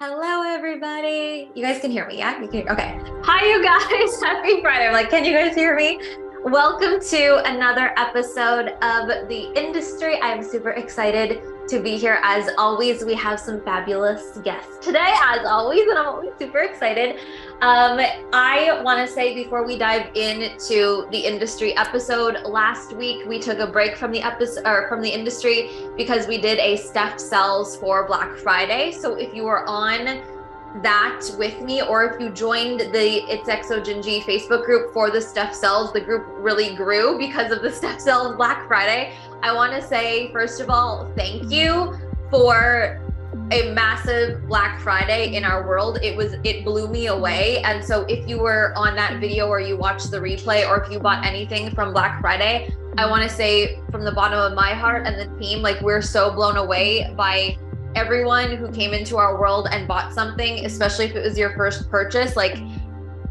Hello, everybody. You guys can hear me, yeah? Okay. Hi, you guys. Happy Friday. I'm like, can you guys hear me? Welcome to another episode of The Industry. I'm super excited to be here. As always, we have some fabulous guests today, as always, and I'm always super excited. I want to say before we dive into the industry episode, last week we took a break from the episode or from the industry because we did a Steph Sells for Black Friday. So if you were on that with me, or if you joined the It's Exogenji Facebook group for the Steph Sells, the group really grew because of the Steph Sells Black Friday. I want to say, first of all, thank you for a massive Black Friday in our world. It blew me away. And so if you were on that video or you watched the replay, or if you bought anything from Black Friday, I want to say from the bottom of my heart and the team, like, we're so blown away by everyone who came into our world and bought something, especially if it was your first purchase. Like,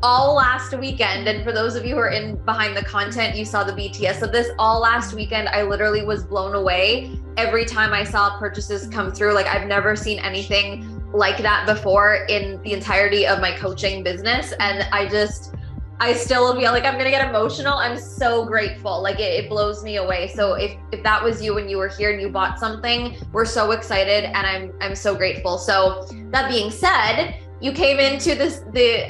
all last weekend, and for those of you who are in behind the content, you saw the BTS of this. All last weekend, I literally was blown away every time I saw purchases come through. Like, I've never seen anything like that before in the entirety of my coaching business. And I still will be like, I'm gonna get emotional. I'm so grateful. Like, it blows me away. So if that was you and you were here and you bought something, we're so excited, and I'm so grateful. So that being said, you came into the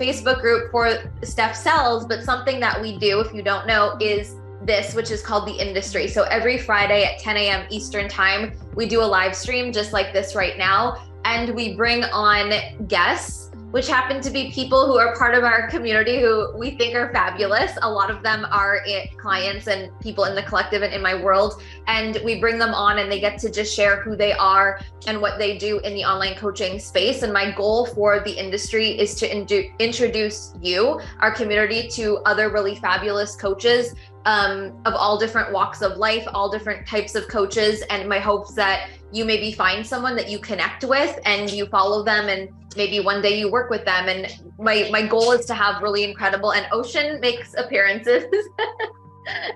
Facebook group for Steph Sells, but something that we do, if you don't know, is this, which is called The Industry. So every Friday at 10 a.m. Eastern time, we do a live stream just like this right now, and we bring on guests, which happen to be people who are part of our community who we think are fabulous. A lot of them are clients and people in the collective and in my world. And we bring them on and they get to just share who they are and what they do in the online coaching space. And my goal for the industry is to introduce you, our community, to other really fabulous coaches of all different walks of life, all different types of coaches. And my hopes that you maybe find someone that you connect with and you follow them, and maybe one day you work with them. And my goal is to have really incredible, and Ocean makes appearances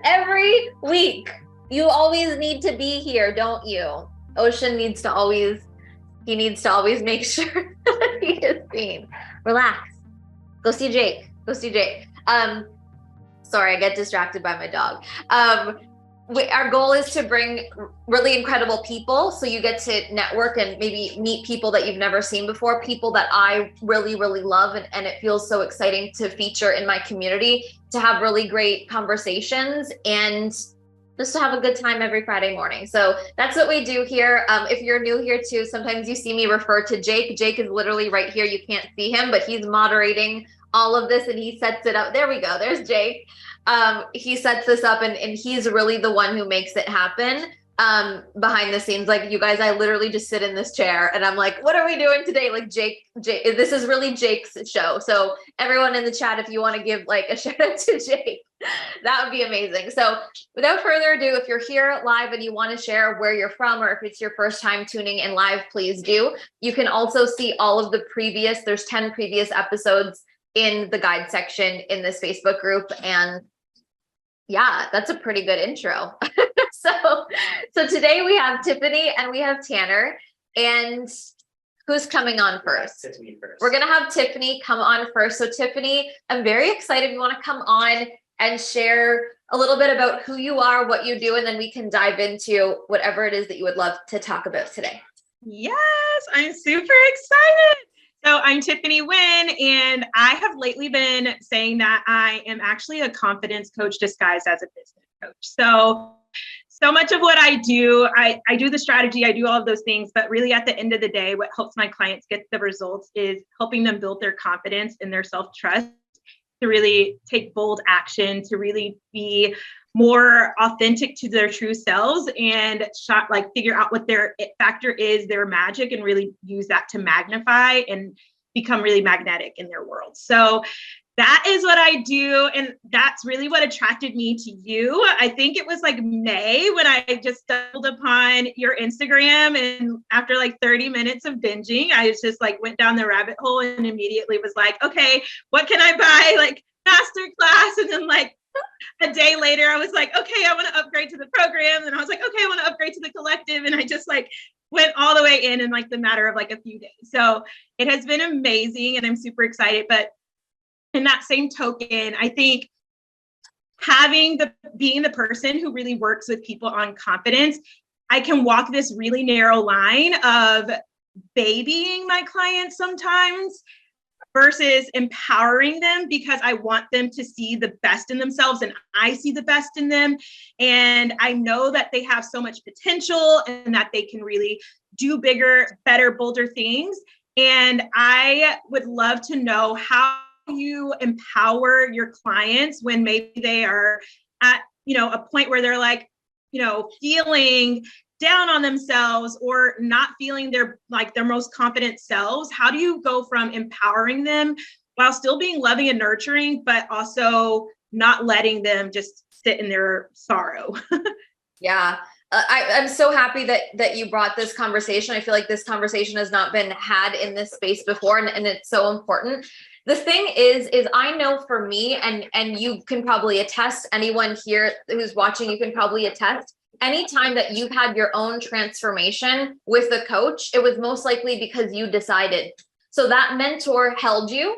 every week. You always need to be here, don't you? Ocean needs to always make sure that he is seen. Relax. Go see Jake. Sorry, I get distracted by my dog. Our goal is to bring really incredible people, so you get to network and maybe meet people that you've never seen before, people that I really, really love, and it feels so exciting to feature in my community, to have really great conversations and just to have a good time every Friday morning. So that's what we do here. If you're new here too, sometimes you see me refer to Jake. Jake is literally right here. You can't see him, but he's moderating all of this and he sets it up. There we go. There's Jake. He sets this up and he's really the one who makes it happen behind the scenes. Like, you guys, I literally just sit in this chair and I'm like, what are we doing today? Like, Jake, this is really Jake's show. So everyone in the chat, if you want to give like a shout out to Jake, that would be amazing. So without further ado, if you're here live and you want to share where you're from, or if it's your first time tuning in live, please do. You can also see all of the there's 10 previous episodes in the guide section in this Facebook group. And yeah, that's a pretty good intro. So today we have Tiffany and we have Tanner. And who's coming on first? Tiffany first. We're going to have Tiffany come on first. So Tiffany, I'm very excited. You want to come on and share a little bit about who you are, what you do, and then we can dive into whatever it is that you would love to talk about today. Yes, I'm super excited. So I'm Tiffany Wynn, and I have lately been saying that I am actually a confidence coach disguised as a business coach. So much of what I do, I do the strategy, I do all of those things, but really at the end of the day, what helps my clients get the results is helping them build their confidence and their self-trust to really take bold action, to really be more authentic to their true selves and figure out what their it factor is, their magic, and really use that to magnify and become really magnetic in their world. So that is what I do. And that's really what attracted me to you. I think it was like May when I just stumbled upon your Instagram. And after like 30 minutes of binging, I just like went down the rabbit hole and immediately was like, okay, what can I buy? Like masterclass. And then like a day later, I was like, okay, I want to upgrade to the program. And I was like, okay, I want to upgrade to the collective. And I just like went all the way in like the matter of like a few days. So it has been amazing and I'm super excited. But in that same token, I think being the person who really works with people on confidence, I can walk this really narrow line of babying my clients sometimes versus empowering them, because I want them to see the best in themselves and I see the best in them. And I know that they have so much potential and that they can really do bigger, better, bolder things. And I would love to know how you empower your clients when maybe they are at, a point where they're like, feeling down on themselves or not feeling their most confident selves. How do you go from empowering them while still being loving and nurturing, but also not letting them just sit in their sorrow? Yeah. I'm so happy that you brought this conversation. I feel like this conversation has not been had in this space before, and it's so important. The thing is I know for me, and you can probably attest, anyone here who's watching, you can probably attest, anytime that you've had your own transformation with a coach, it was most likely because you decided. So that mentor held you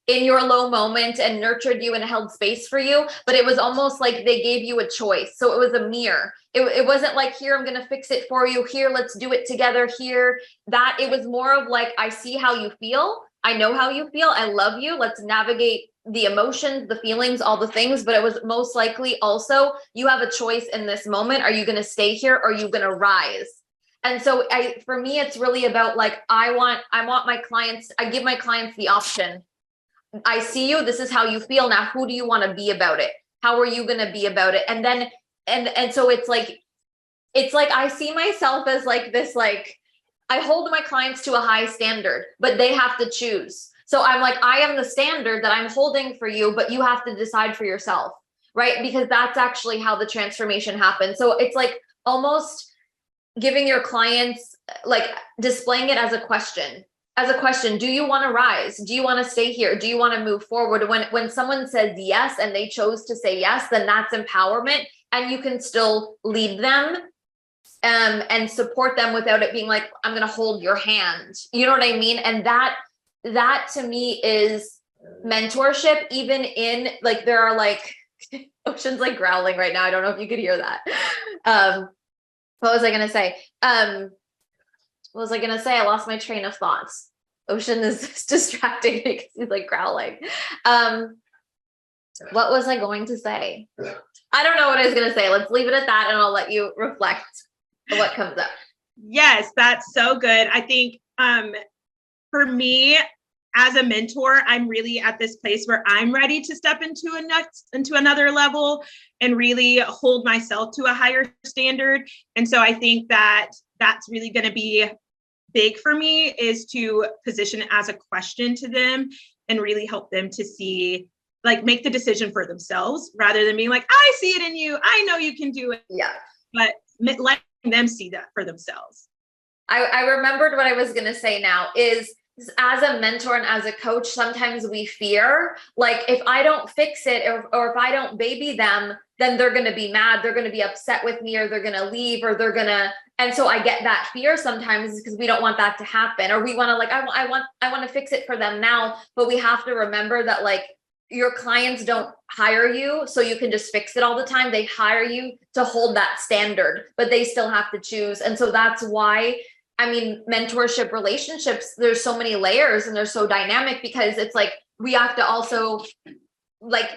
in your low moment and nurtured you and held space for you, but it was almost like they gave you a choice. So it was a mirror. It wasn't like, here, I'm going to fix it for you. Here, let's do it together here. That it was more of like, I see how you feel. I know how you feel. I love you. Let's navigate the emotions, the feelings, all the things. But it was most likely also, you have a choice in this moment. Are you going to stay here or are you going to rise? And so for me, it's really about like, I want my clients, I give my clients the option. I see you. This is how you feel. Now, who do you want to be about it? How are you going to be about it? And then, and so it's like I see myself as like this, like I hold my clients to a high standard, but they have to choose. So I'm like, I am the standard that I'm holding for you, but you have to decide for yourself, right? Because that's actually how the transformation happens. So it's like almost giving your clients, like displaying it as a question. Do you want to rise? Do you want to stay here? Do you want to move forward? When someone says yes and they chose to say yes, then that's empowerment, and you can still lead them and support them without it being like, I'm going to hold your hand. You know what I mean? And that to me is mentorship. Even in like, there are like Ocean's like growling right now. I don't know if you could hear that. What was I going to say? I lost my train of thoughts. Ocean is distracting me because he's like growling. What was I going to say? I don't know what I was going to say. Let's leave it at that and I'll let you reflect on what comes up. Yes, that's so good. I think for me as a mentor, I'm really at this place where I'm ready to step into another level and really hold myself to a higher standard. And so I think that that's really going to be big for me, is to position it as a question to them and really help them to see, like, make the decision for themselves rather than being like, I see it in you. I know you can do it. Yeah. But letting them see that for themselves. I remembered what I was going to say now is, as a mentor and as a coach, sometimes we fear, like, if I don't fix it or if I don't baby them, then they're going to be mad. They're going to be upset with me, or they're going to leave, or they're going to. And so I get that fear sometimes because we don't want that to happen, or we want to, like, I want to fix it for them now. But we have to remember that, like, your clients don't hire you so you can just fix it all the time. They hire you to hold that standard, but they still have to choose. And so that's why, I mean, mentorship relationships, there's so many layers and they're so dynamic, because it's like, we have to also like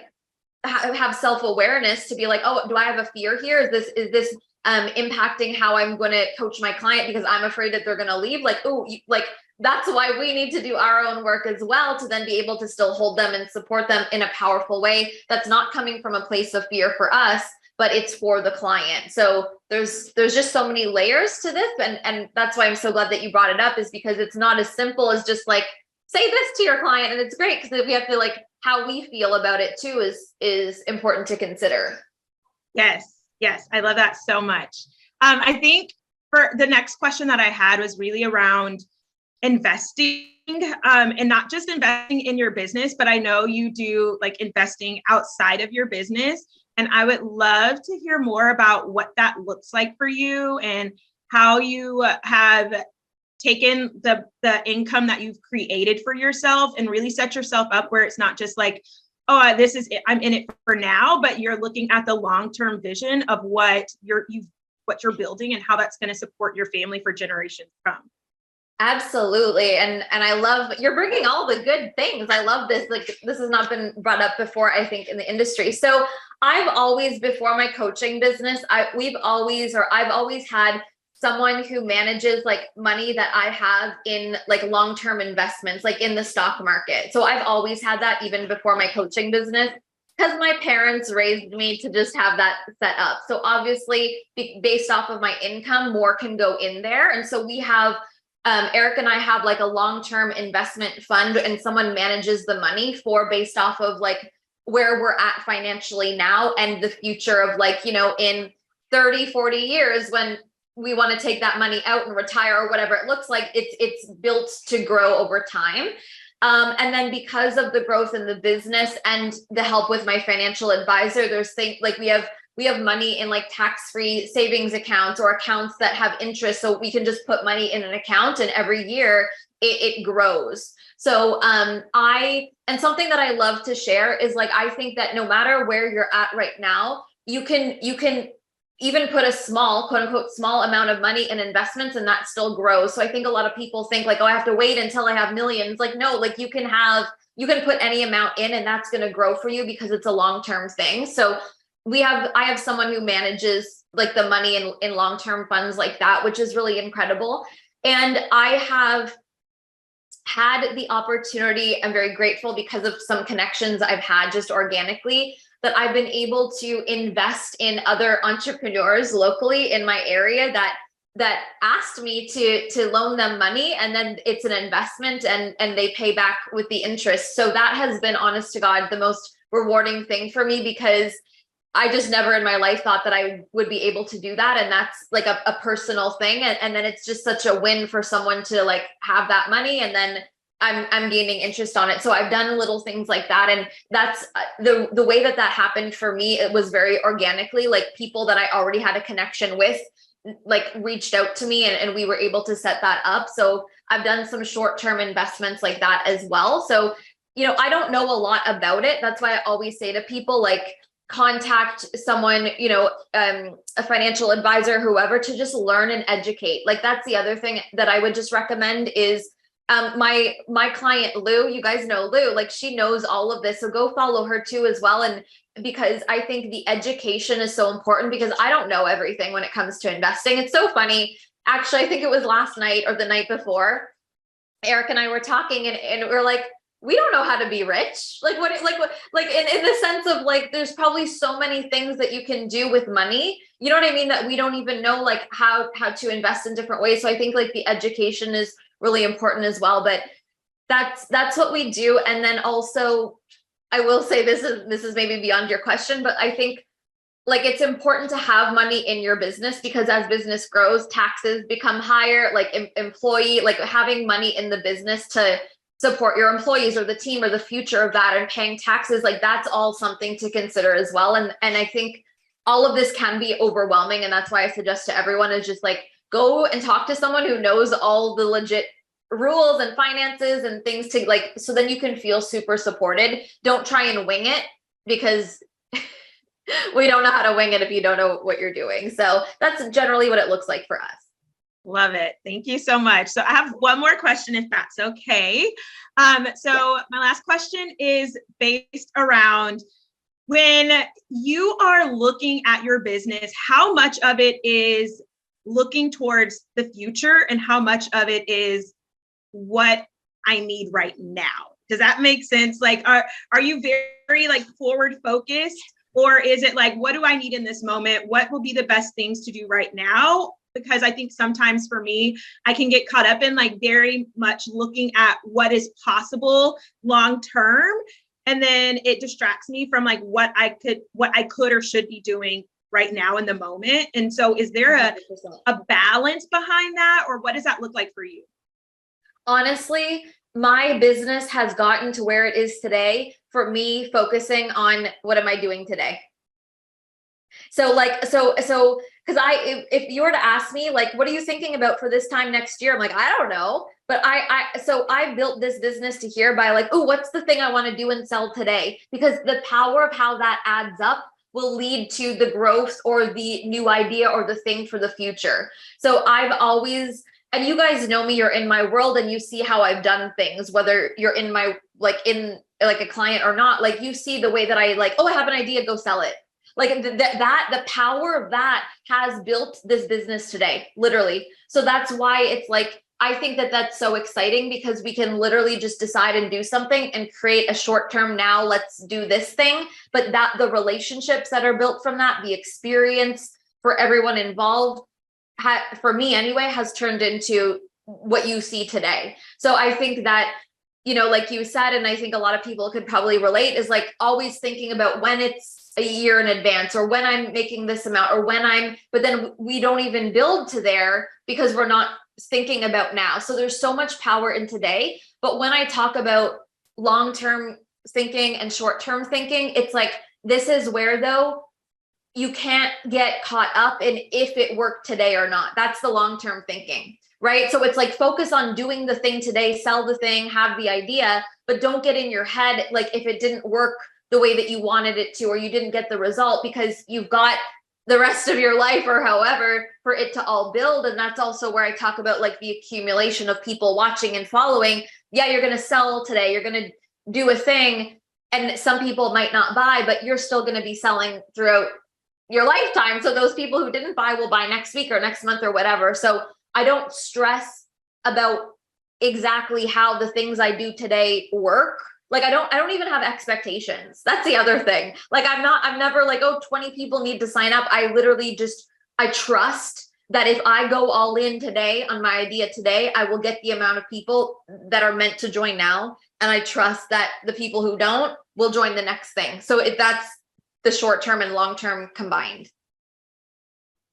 have self-awareness to be like, oh, do I have a fear here? Is this impacting how I'm going to coach my client because I'm afraid that they're going to leave? Like, oh, like, that's why we need to do our own work as well, to then be able to still hold them and support them in a powerful way that's not coming from a place of fear for us, but it's for the client. So there's just so many layers to this. And that's why I'm so glad that you brought it up, is because it's not as simple as just like, say this to your client. And it's great because we have to, like, how we feel about it too is important to consider. Yes. I love that so much. I think for the next question that I had was really around investing, and not just investing in your business, but I know you do like investing outside of your business. And I would love to hear more about what that looks like for you, and how you have taken the income that you've created for yourself and really set yourself up where it's not just like, oh, this is it, I'm in it for now, but you're looking at the long-term vision of what you're building and how that's going to support your family for generations to come. Absolutely. And I love, you're bringing all the good things. I love this. Like, this has not been brought up before, I think, in the industry. So I've always, before my coaching business, I've always had someone who manages like money that I have in like long-term investments, like in the stock market. So I've always had that even before my coaching business, because my parents raised me to just have that set up. So obviously, based off of my income, more can go in there. And so we have, Eric and I have like a long-term investment fund, and someone manages the money for, based off of like where we're at financially now and the future of like, you know, in 30, 40 years when we want to take that money out and retire or whatever it looks like, it's built to grow over time. And then because of the growth in the business and the help with my financial advisor, there's things like we have money in like tax-free savings accounts or accounts that have interest. So we can just put money in an account and every year it grows. So and something that I love to share is like, I think that no matter where you're at right now, you can even put a small, quote unquote, small amount of money in investments and that still grows. So I think a lot of people think like, oh, I have to wait until I have millions. Like, no, like you can put any amount in and that's going to grow for you because it's a long-term thing. So I have someone who manages like the money in long-term funds like that, which is really incredible. And I have had the opportunity, I'm very grateful because of some connections I've had just organically, that I've been able to invest in other entrepreneurs locally in my area that asked me to loan them money, and then it's an investment and they pay back with the interest. So that has been, honest to God, the most rewarding thing for me, because I just never in my life thought that I would be able to do that. And that's like a personal thing. And then it's just such a win for someone to like have that money, and then I'm gaining interest on it. So I've done little things like that. And that's the way that happened for me. It was very organically, like people that I already had a connection with, like reached out to me and we were able to set that up. So I've done some short-term investments like that as well. So, you know, I don't know a lot about it. That's why I always say to people, like, contact someone, you know, a financial advisor, whoever, to just learn and educate. Like, that's the other thing that I would just recommend is my client, Lou, you guys know Lou, like she knows all of this. So go follow her too as well. And because I think the education is so important, because I don't know everything when it comes to investing. It's so funny. Actually, I think it was last night or the night before, Eric and I were talking and we're like, we don't know how to be rich. Like what, in the sense of like, there's probably so many things that you can do with money. You know what I mean? That we don't even know like how to invest in different ways. So I think like the education is really important as well, but that's what we do. And then also I will say this is maybe beyond your question, but I think like it's important to have money in your business, because as business grows, taxes become higher, like employee, like having money in the business to support your employees or the team or the future of that, and paying taxes, like that's all something to consider as well. And I think all of this can be overwhelming. And that's why I suggest to everyone is just like, go and talk to someone who knows all the legit rules and finances and things to like, so then you can feel super supported. Don't try and wing it, because we don't know how to wing it if you don't know what you're doing. So that's generally what it looks like for us. Love it. Thank you so much. So I have one more question, if that's okay. So my last question is based around, when you are looking at your business, how much of it is looking towards the future and how much of it is what I need right now? Does that make sense? Like, are you very like forward focused, or is it like, what do I need in this moment? What will be the best things to do right now? Because I think sometimes for me, I can get caught up in like very much looking at what is possible long term. And then it distracts me from like what I could or should be doing right now in the moment. And so is there a balance behind that, or what does that look like for you? Honestly, my business has gotten to where it is today for me focusing on what am I doing today? So because if you were to ask me, like, what are you thinking about for this time next year? I'm like, I don't know. But I built this business to here by like, oh, what's the thing I want to do and sell today? Because the power of how that adds up will lead to the growth or the new idea or the thing for the future. So I've always, and you guys know me, you're in my world and you see how I've done things, whether you're in my, like in like a client or not, like you see the way that I like, oh, I have an idea, go sell it. Like the power of that has built this business today, literally. So that's why it's like, I think that that's so exciting because we can literally just decide and do something and create a short term, now let's do this thing. But that the relationships that are built from that, the experience for everyone involved, for me anyway, has turned into what you see today. So I think that, you know, like you said, and I think a lot of people could probably relate, is like always thinking about when it's a year in advance or when I'm making this amount or but then we don't even build to there because we're not thinking about now. So there's so much power in today. But when I talk about long-term thinking and short-term thinking, it's like, this is where though, you can't get caught up in if it worked today or not. That's the long-term thinking, right? So it's like, focus on doing the thing today, sell the thing, have the idea, but don't get in your head like if it didn't work the way that you wanted it to, or you didn't get the result, because you've got the rest of your life or however for it to all build. And that's also where I talk about like the accumulation of people watching and following. Yeah, you're going to sell today, you're going to do a thing, and some people might not buy, but you're still going to be selling throughout your lifetime. So those people who didn't buy will buy next week or next month or whatever. So I don't stress about exactly how the things I do today work. Like I don't even have expectations. That's the other thing. Like I'm never like, oh, 20 people need to sign up. I literally I trust that if I go all in today on my idea today, I will get the amount of people that are meant to join now. And I trust that the people who don't will join the next thing. So if that's the short term and long term combined.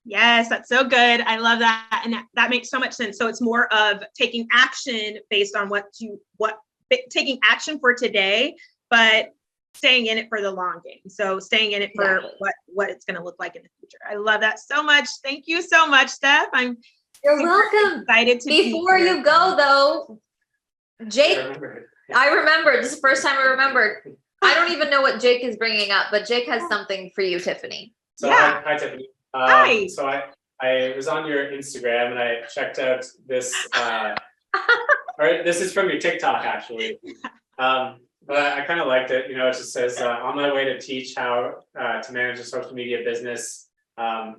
Yes, that's so good. I love that. And that makes so much sense. So it's more of taking action based on taking action for today, but staying in it for the long game. So staying in it for what it's going to look like in the future. I love that so much. Thank you so much, Steph. You're welcome. Excited to Before you go though, Jake, I remembered. This is the first time I remembered. I don't even know what Jake is bringing up, but Jake has something for you, Tiffany. So hi, Tiffany. Hi. So I was on your Instagram and I checked out this, or this is from your TikTok actually. But I kind of liked it. You know, it just says, on my way to teach how to manage a social media business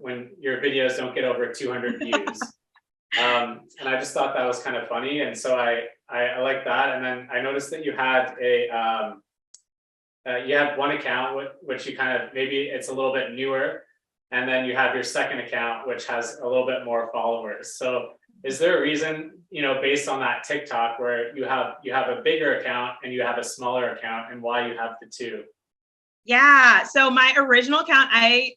when your videos don't get over 200 views. And I just thought that was kind of funny. And so I like that. And then I noticed that you had you have one account which you kind of, maybe it's a little bit newer. And then you have your second account, which has a little bit more followers. So is there a reason, you know, based on that TikTok where you have a bigger account and you have a smaller account, and why you have the two? Yeah. So my original account, I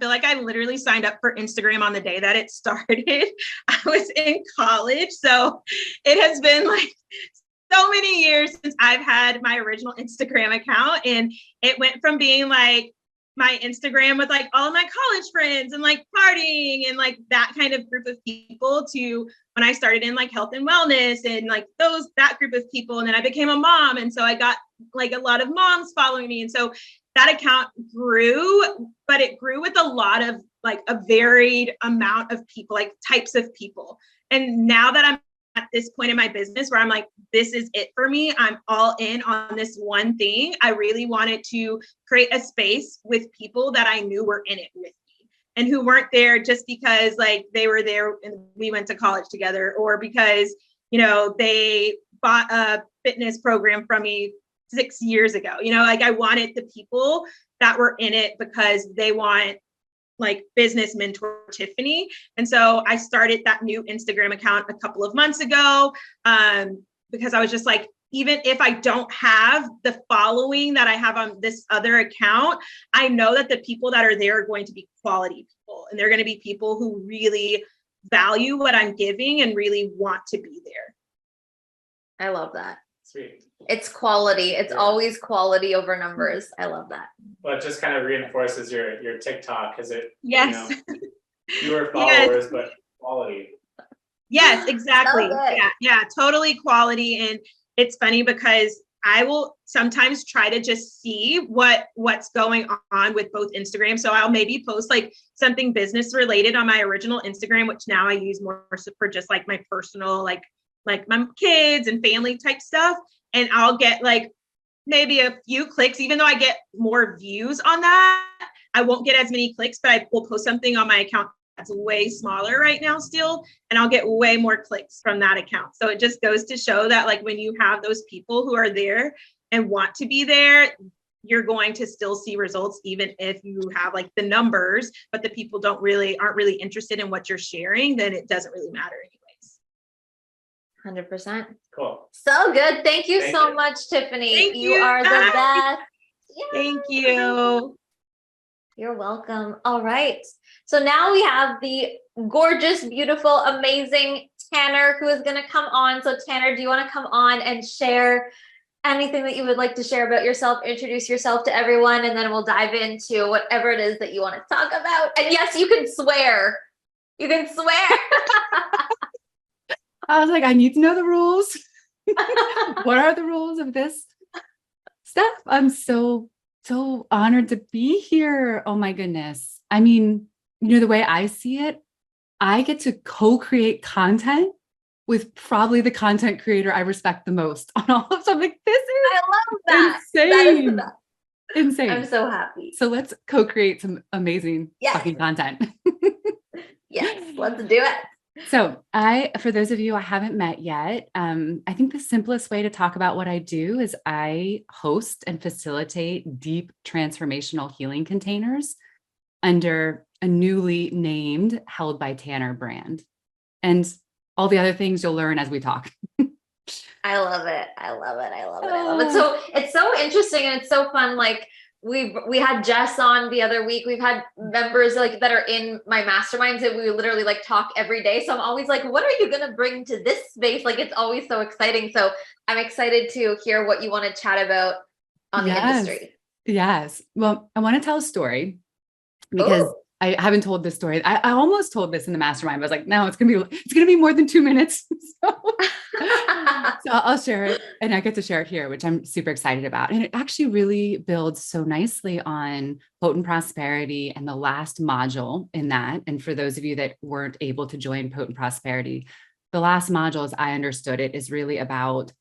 feel like I literally signed up for Instagram on the day that it started. I was in college. So it has been like so many years since I've had my original Instagram account. And it went from being like my Instagram with like all of my college friends and like partying and like that kind of group of people to when I started in like health and wellness and like that group of people. And then I became a mom. And so I got like a lot of moms following me. And so that account grew, but it grew with a lot of like a varied amount of people, like types of people. And now that I'm at this point in my business where I'm like, this is it for me, I'm all in on this one thing. I really wanted to create a space with people that I knew were in it with me and who weren't there just because like they were there and we went to college together, or because, you know, they bought a fitness program from me 6 years ago. You know, like I wanted the people that were in it because they want like business mentor Tiffany. And so I started that new Instagram account a couple of months ago because I was just like, even if I don't have the following that I have on this other account, I know that the people that are there are going to be quality people, and they're going to be people who really value what I'm giving and really want to be there. I love that. Sweet. It's quality. It's always quality over numbers. I love that. Well, it just kind of reinforces your TikTok because it, Yes. fewer followers, but quality. Yes, exactly. So Yeah, totally quality. And it's funny because I will sometimes try to just see what's going on with both Instagram. So I'll maybe post like something business related on my original Instagram, which now I use more for just like my personal, like my kids and family type stuff. And I'll get like maybe a few clicks, even though I get more views on that. I won't get as many clicks, but I will post something on my account that's way smaller right now still, and I'll get way more clicks from that account. So it just goes to show that like when you have those people who are there and want to be there, you're going to still see results even if you have like the numbers, but the people aren't really interested in what you're sharing, then it doesn't really matter anyways. 100%. Cool. So good. Thank you so much, Tiffany. Thank you are the best. Yay. Thank you. You're welcome. All right. So now we have the gorgeous, beautiful, amazing Tanner who is going to come on. So Tanner, do you want to come on and share anything that you would like to share about yourself? Introduce yourself to everyone, and then we'll dive into whatever it is that you want to talk about. And yes, you can swear. You can swear. I was like, I need to know the rules. What are the rules of this stuff? I'm so honored to be here. Oh my goodness. I mean, the way I see it, I get to co-create content with probably the content creator I respect the most on all of something. This is I love that. insane. That is the best. Insane. I'm so happy. So let's co-create some amazing fucking content. Yes, let's do it. So for those of you I haven't met yet, I think the simplest way to talk about what I do is I host and facilitate deep transformational healing containers under a newly named Held by Tanner brand. And all the other things you'll learn as we talk. I love it. I love it. I love it. I love it. So it's so interesting and it's so fun. Like we had Jess on the other week. We've had members like that are in my masterminds that we literally like talk every day. So I'm always like, what are you going to bring to this space? Like it's always so exciting. So I'm excited to hear what you want to chat about on the industry. Yes. Well, I want to tell a story because I haven't told this story. I almost told this in the mastermind. I was like, no, it's gonna be more than 2 minutes. So I'll share it, and I get to share it here, which I'm super excited about. And it actually really builds so nicely on Potent Prosperity and the last module in that. And for those of you that weren't able to join Potent Prosperity, the last module, as I understood it, is really about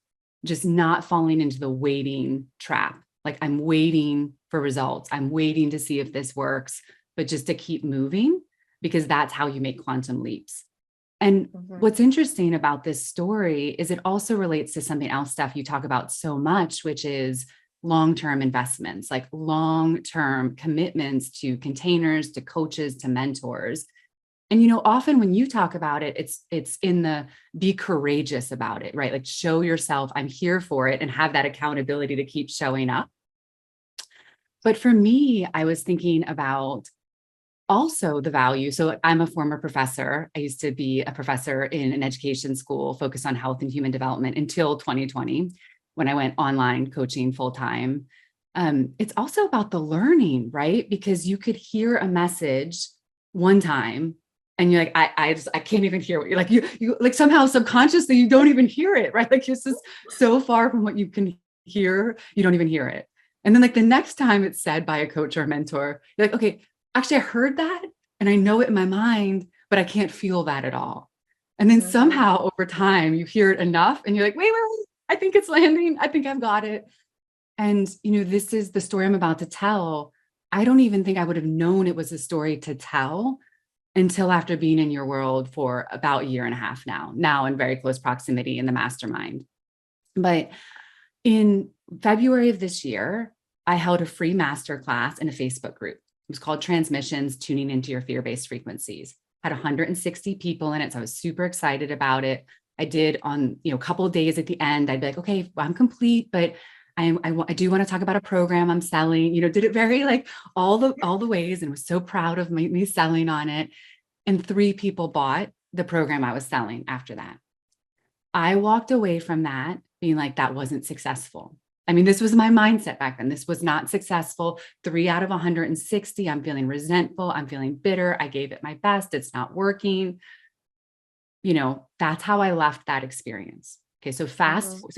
just not falling into the waiting trap. Like I'm waiting for results. I'm waiting to see if this works, but just to keep moving, because that's how you make quantum leaps. And what's interesting about this story is it also relates to something else, Steph, you talk about so much, which is long-term investments, like long-term commitments to containers, to coaches, to mentors. And, often when you talk about it, it's in the be courageous about it, right? Like show yourself, I'm here for it, and have that accountability to keep showing up. But for me, I was thinking about also the value. So I'm a former professor. I used to be a professor in an education school focused on health and human development until 2020, when I went online coaching full time. It's also about the learning, right? Because you could hear a message one time and you're like, I can't even hear what you're like, you like somehow subconsciously, you don't even hear it, right? Like it's just so far from what you can hear, you don't even hear it. And then like the next time it's said by a coach or a mentor, you're like, okay, actually, I heard that and I know it in my mind, but I can't feel that at all. And then somehow over time, you hear it enough and you're like, wait, I think it's landing. I think I've got it. And, this is the story I'm about to tell. I don't even think I would have known it was a story to tell until after being in your world for about a year and a half now in very close proximity in the mastermind. But in February of this year, I held a free masterclass in a Facebook group. It was called Transmissions, Tuning into Your Fear-Based Frequencies. Had 160 people in it. So I was super excited about it. I did on, a couple of days at the end, I'd be like, okay, well, I'm complete, but I do want to talk about a program I'm selling, did it very like all the ways, and was so proud of me selling on it. And 3 people bought the program I was selling after that. I walked away from that being like, that wasn't successful. I mean, this was my mindset back then. This was not successful. 3 out of 160. I'm feeling resentful. I'm feeling bitter. I gave it my best. It's not working. You know, that's how I left that experience. Okay. So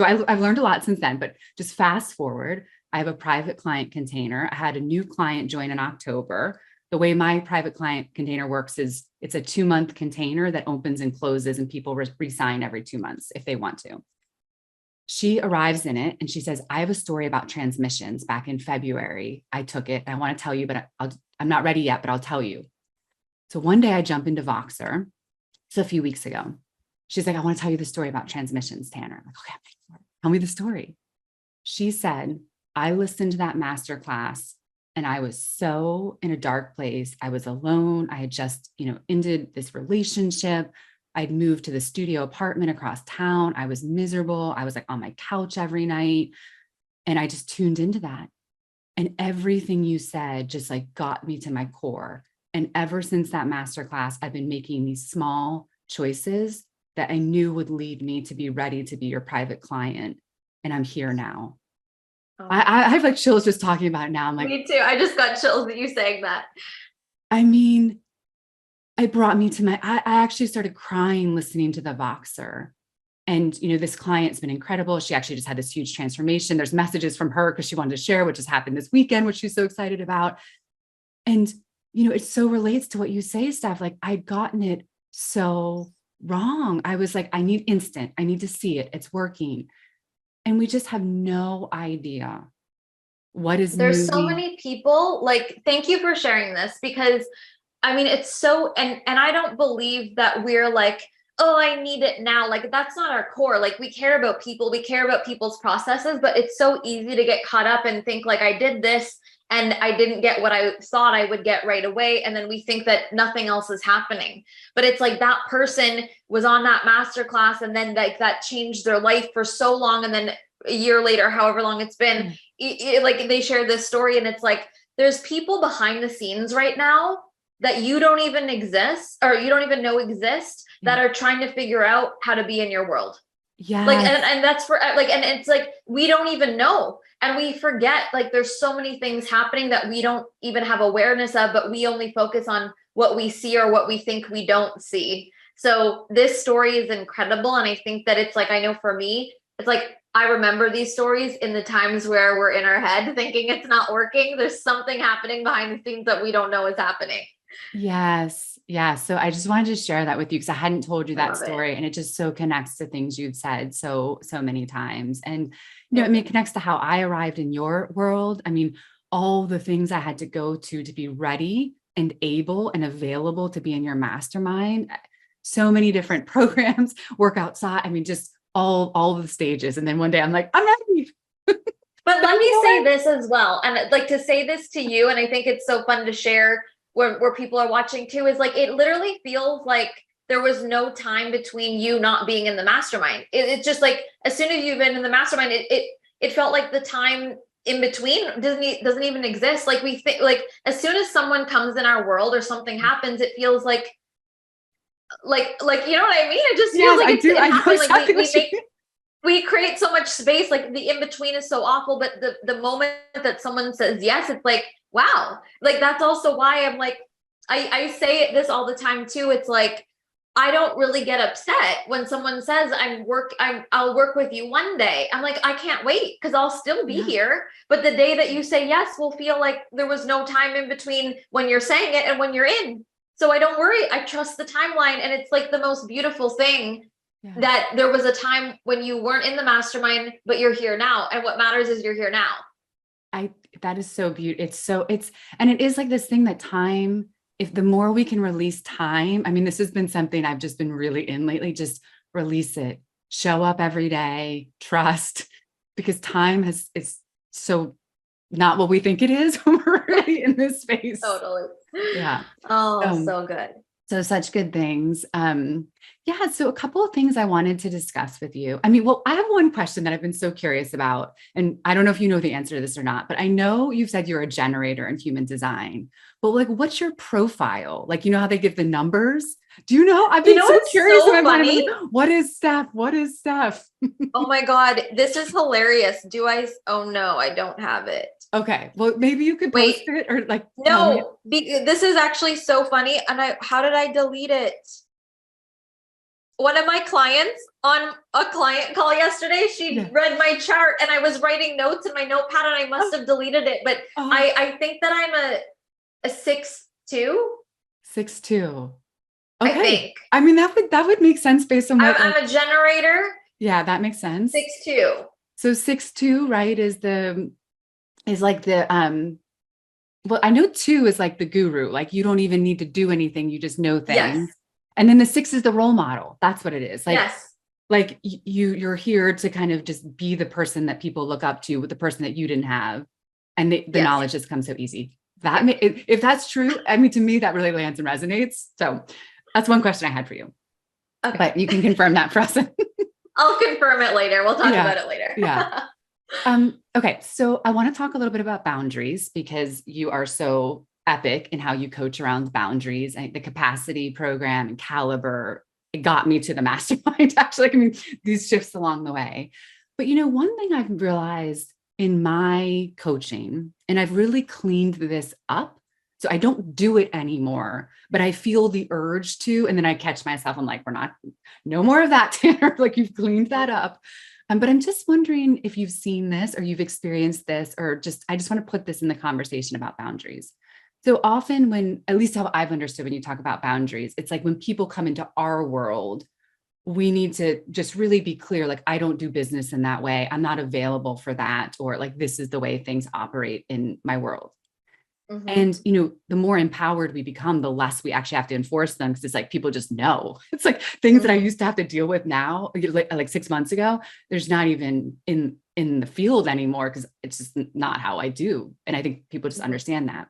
I've learned a lot since then, but just fast forward. I have a private client container. I had a new client join in October. The way my private client container works is it's a 2-month container that opens and closes, and people resign every 2 months if they want to. She arrives in it and she says, I have a story about transmissions back in February. I took it. I want to tell you, but I'm not ready yet, but I'll tell you. So one day I jump into Voxer. It's a few weeks ago. She's like, I want to tell you the story about transmissions, Tanner. I'm like, okay, tell me the story. She said, I listened to that masterclass and I was so in a dark place. I was alone. I had just, ended this relationship. I'd moved to the studio apartment across town. I was miserable. I was like on my couch every night. And I just tuned into that. And everything you said just like got me to my core. And ever since that masterclass, I've been making these small choices that I knew would lead me to be ready to be your private client. And I'm here now. Oh. I have like chills just talking about it now. I'm like, me too. I just got chills at you saying that. I mean, it brought me to I actually started crying listening to the Voxer. And, this client's been incredible. She actually just had this huge transformation. There's messages from her because she wanted to share what just happened this weekend, which she's so excited about. And, it so relates to what you say, Steph. Like I'd gotten it so wrong. I was like, I need instant. I need to see it. It's working. And we just have no idea what is There's so many people, like, thank you for sharing this, because I mean, it's so, and I don't believe that we're like, oh, I need it now. Like, that's not our core. Like, we care about people, we care about people's processes, but it's so easy to get caught up and think like, I did this and I didn't get what I thought I would get right away. And then we think that nothing else is happening. But it's like that person was on that masterclass and then like that changed their life for so long. And then a year later, however long it's been, like they share this story, and it's like, there's people behind the scenes right now that you don't even exist, or you don't even know exist, that are trying to figure out how to be in your world. Yeah. Like, and that's for like, and it's like, we don't even know. And we forget, like, there's so many things happening that we don't even have awareness of, but we only focus on what we see or what we think we don't see. So this story is incredible. And I think that it's like, I know for me, it's like, I remember these stories in the times where we're in our head thinking it's not working. There's something happening behind the scenes that we don't know is happening. Yes. Yeah. So I just wanted to share that with you because I hadn't told you that story, and it just so connects to things you've said so many times. And, I mean, it connects to how I arrived in your world. I mean, all the things I had to go to be ready and able and available to be in your mastermind, so many different programs, work outside. I mean, just all the stages. And then one day I'm like, I'm ready. But let me say this as well. And like to say this to you, and I think it's so fun to share where people are watching too, is like, it literally feels like there was no time between you not being in the mastermind. It's just like, as soon as you've been in the mastermind, it felt like the time in between doesn't even exist. Like we think, like as soon as someone comes in our world or something happens, it feels like, you know what I mean? It just feels like it happened. Like we create so much space, like the in-between is so awful, but the moment that someone says yes, it's like, wow. Like, that's also why I'm like, I say this all the time too. It's like, I don't really get upset when someone says I'll work with you one day. I'm like, I can't wait because I'll still be here. But the day that you say yes will feel like there was no time in between when you're saying it and when you're in. So I don't worry. I trust the timeline. And it's like the most beautiful thing that there was a time when you weren't in the mastermind, but you're here now. And what matters is you're here now. That is so beautiful. And it is like this thing that time, if the more we can release time, I mean, this has been something I've just been really in lately, just release it, show up every day, trust, because time is so not what we think it is when we're really in this space. Totally. Yeah. Oh, so good. So such good things. Yeah. So a couple of things I wanted to discuss with you. I mean, well, I have one question that I've been so curious about, and I don't know if you know the answer to this or not, but I know you've said you're a generator in human design, but like, what's your profile? Like, you know how they give the numbers? Do you know? I've You been know so what's curious in so my mind. I'm funny? like, what is Steph? What is Steph? Oh my God, this is hilarious. Oh no, I don't have it. Okay. Well, maybe you could post Wait, it or like tell me. no, this is actually so funny. And how did I delete it? One of my clients on a client call yesterday, she Yeah. read my chart and I was writing notes in my notepad and I must have deleted it. But Oh, I think that I'm a 6'2", 6'2". I Okay. think. I mean, that would make sense based on what, like, I'm a generator, yeah, that makes sense. 6'2". So 6'2", right, is like well, I know 2 is like the guru, like you don't even need to do anything, you just know Yes. things. And then the 6 is the role model. That's what it is. Yes. Like you're here to kind of just be the person that people look up to, with the person that you didn't have. And the Yes. knowledge just comes so easy. If that's true, I mean, to me, that really lands and resonates. So that's one question I had for you. Okay. But you can confirm that for us. I'll confirm it later. We'll talk Yeah. about it later. Yeah. Okay. So I want to talk a little bit about boundaries, because you are so epic in how you coach around boundaries, and the capacity program and caliber. It got me to the mastermind, actually. I mean, these shifts along the way. But, you know, one thing I've realized in my coaching, and I've really cleaned this up, so I don't do it anymore, but I feel the urge to, and then I catch myself. I'm like, no more of that, Tanner. Like, you've cleaned that up. But I'm just wondering if you've seen this or you've experienced this, or I just want to put this in the conversation about boundaries. So often when, at least how I've understood when you talk about boundaries, it's like when people come into our world, we need to just really be clear, like, I don't do business in that way. I'm not available for that. Or like, this is the way things operate in my world. Mhm. And, you know, the more empowered we become, the less we actually have to enforce them. Cause it's like, people just know. It's like things that I used to have to deal with now, like 6 months ago, there's not even in the field anymore, because it's just not how I do. And I think people just understand that.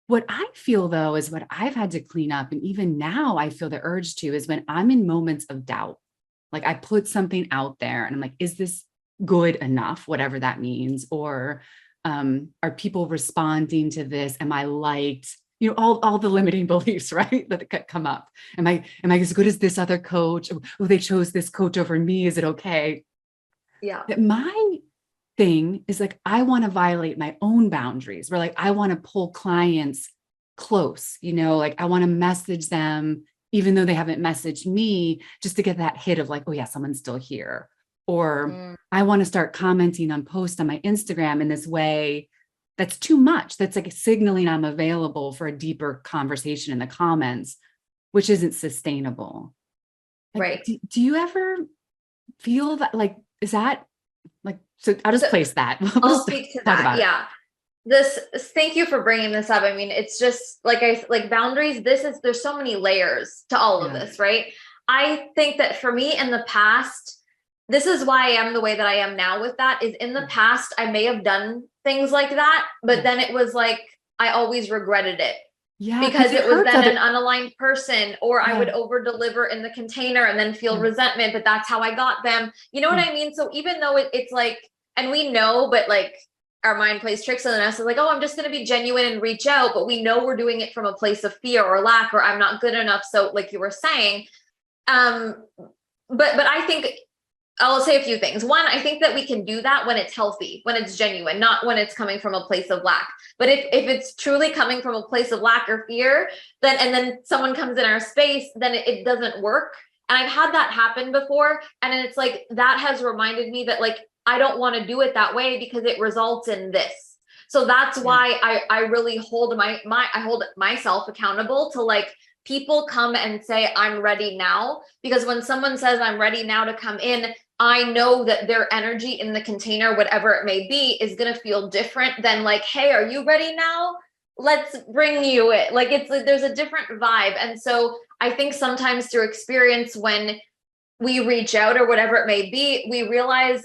What I feel though, is what I've had to clean up. And even now I feel the urge to, is when I'm in moments of doubt, like I put something out there and I'm like, is this good enough? Whatever that means. Or are people responding to this? Am I liked? You know, all the limiting beliefs, right? That come up. Am I as good as this other coach? Oh, they chose this coach over me. Is it okay? Yeah. But my thing is like, I want to violate my own boundaries, where like, I want to pull clients close, you know, like I want to message them, even though they haven't messaged me, just to get that hit of like, oh yeah, someone's still here. Or I want to start commenting on posts on my Instagram in this way that's too much. That's like signaling I'm available for a deeper conversation in the comments, which isn't sustainable. Like, Right. do you ever feel that, like, is that like, so I'll just place that. I'll speak to that. Yeah. Thank you for bringing this up. I mean, it's just like boundaries. There's so many layers to all of this, right? I think that for me in the past, this is why I am the way that I am now with that, is in the past, I may have done things like that, but then it was like, I always regretted it. Yeah, because it was then an unaligned person, or I would Yeah. over deliver in the container and then feel resentment, but that's how I got them. You know what I mean? So even though it's like, and we know, but like our mind plays tricks on us. It's like, oh, I'm just going to be genuine and reach out. But we know we're doing it from a place of fear or lack, or I'm not good enough. So like you were saying, but I think I'll say a few things. One, I think that we can do that when it's healthy, when it's genuine, not when it's coming from a place of lack. But if it's truly coming from a place of lack or fear, then someone comes in our space, then it doesn't work. And I've had that happen before. And then it's like, that has reminded me that like, I don't want to do it that way because it results in this. So that's why I really hold I hold myself accountable to like, people come and say, I'm ready now. Because when someone says I'm ready now to come in, I know that their energy in the container, whatever it may be, is going to feel different than like, hey, are you ready now? Let's bring you it. Like there's a different vibe. And so I think sometimes through experience, when we reach out or whatever it may be, we realize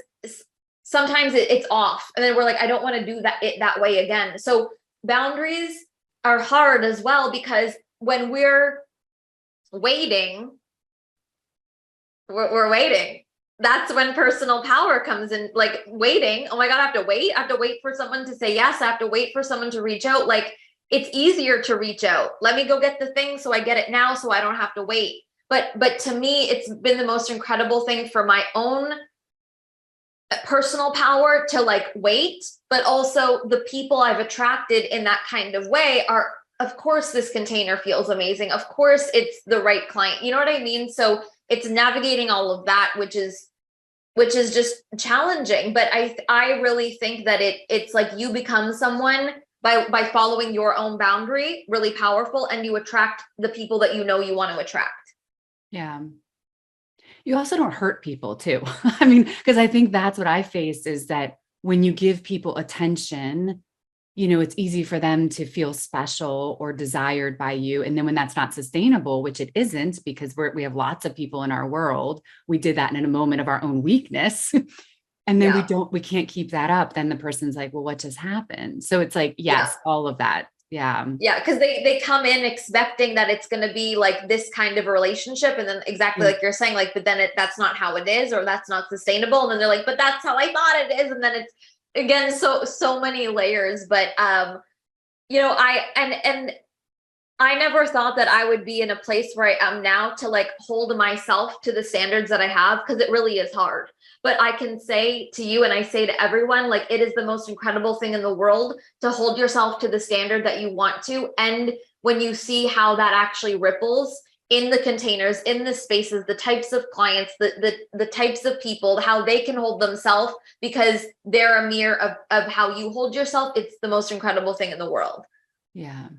sometimes it's off. And then we're like, I don't want to do that way again. So boundaries are hard as well, because when we're waiting, we're waiting. That's when personal power comes in, like waiting. Oh my God, I have to wait. I have to wait for someone to say yes. I have to wait for someone to reach out. Like, it's easier to reach out. Let me go get the thing so I get it now so I don't have to wait. But to me, it's been the most incredible thing for my own personal power to like wait, but also the people I've attracted in that kind of way are, of course, this container feels amazing. Of course, it's the right client. You know what I mean? So it's navigating all of that, which is just challenging. But I really think that it's like you become someone by following your own boundary, really powerful, and you attract the people that you know you want to attract. Yeah. You also don't hurt people too. I mean, because I think that's what I faced, is that when you give people attention, it's easy for them to feel special or desired by you. And then when that's not sustainable, which it isn't, because we have lots of people in our world, we did that in a moment of our own weakness. And then we can't keep that up. Then the person's like, well, what just happened? So it's like, yes, all of that. Yeah. Yeah. Because they come in expecting that it's going to be like this kind of a relationship. And then exactly like you're saying, like, but then that's not how it is, or that's not sustainable. And then they're like, but that's how I thought it is. And then it's, again, so many layers. But I never thought that I would be in a place where I am now to like hold myself to the standards that I have, because it really is hard. But I can say to you, and I say to everyone, like, it is the most incredible thing in the world to hold yourself to the standard that you want to. And when you see how that actually ripples in the containers, in the spaces, the types of clients, the types of people, how they can hold themselves because they're a mirror of how you hold yourself, it's the most incredible thing in the world. Yeah.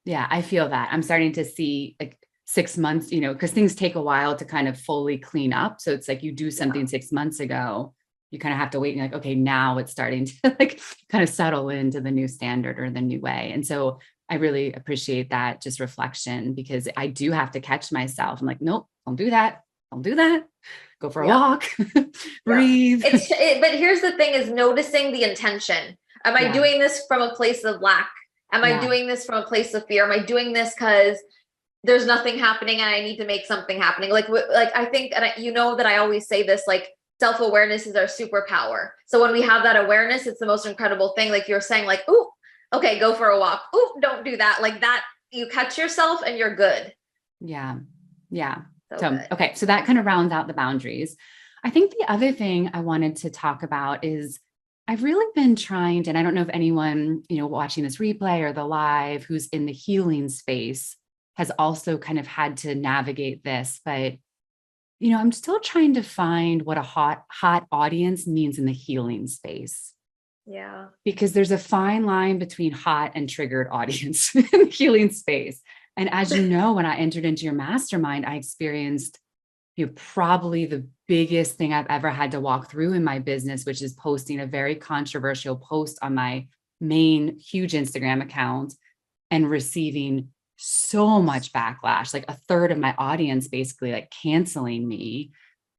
Yeah, I feel that. I'm starting to see like 6 months, because things take a while to kind of fully clean up. So it's like you do something 6 months ago, you kind of have to wait and like, okay, now it's starting to like kind of settle into the new standard or the new way. And so I really appreciate that just reflection, because I do have to catch myself. I'm like, nope, don't do that. Don't do that. Go for a walk, breathe. But here's the thing, is noticing the intention. Am I doing this from a place of lack? Am I doing this from a place of fear? Am I doing this because there's nothing happening and I need to make something happening? Like I think, and that I always say this, like, self-awareness is our superpower. So when we have that awareness, it's the most incredible thing. Like you're saying, like, ooh, okay, go for a walk. Ooh, don't do that. Like that, you catch yourself and you're good. Yeah. Yeah. So okay. So that kind of rounds out the boundaries. I think the other thing I wanted to talk about is I've really been trying to, and I don't know if anyone, watching this replay or the live who's in the healing space has also kind of had to navigate this, but, I'm still trying to find what a hot audience means in the healing space. Yeah. Because there's a fine line between hot and triggered audience in the healing space. And as you know, when I entered into your mastermind, I experienced probably the biggest thing I've ever had to walk through in my business, which is posting a very controversial post on my main huge Instagram account and receiving so much backlash, like a third of my audience basically like canceling me,